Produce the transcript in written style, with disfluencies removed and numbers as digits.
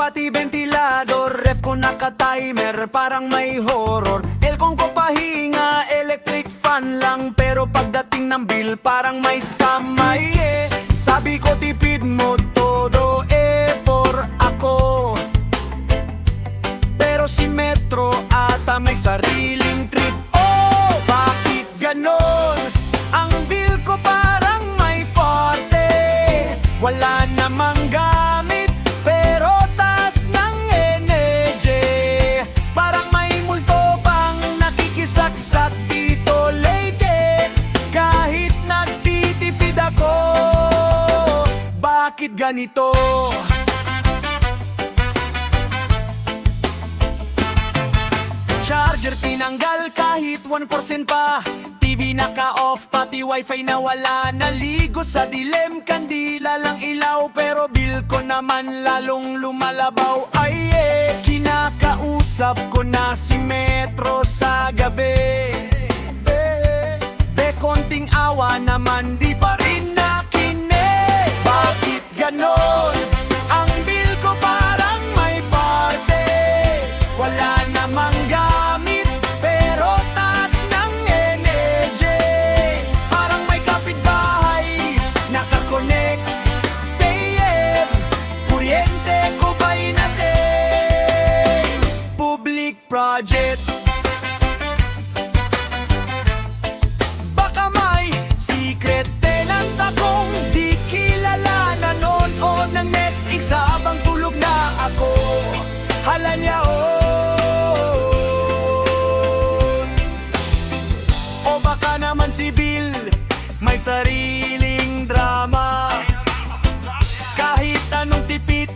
pati ventilador. Ref ko naka-timer, parang may horror. Elkong ko pahinga, electric fan lang. Pero pagdating ng bill, parang may scam. Sabi ko tipid mo todo, for ako. Pero si Metro ata may sariling trip. Oh, bakit ganon? Ang bill ko parang may parte. Wala namang gamit, pero taas ng energy. Parang may multo pang nakikisaksak dito late. Kahit nagtitipid ako, bakit ganito? Charger tinanggal kahit 1% pa. TV naka-off, pati wifi na wala. Naligo sa dilim, kandila lang ilaw. Pero bill ko naman lalong lumalabaw. Kinakausap ko na si Metro sa gabi. Konting awa naman, di pa rin nakinig. Bakit ganon? Ang bill ko parang may parte. Wala namang gamit, pero taas ng energy. Parang may kapitbahay, nakakonect. Kuryente ko ba'y natin? Public project. Baka may secret tenant akong di kilala. Nanonood ng Netflix habang tulog na ako. Hala niya o baka naman si Bill may sariling drama. Kahit anong tipid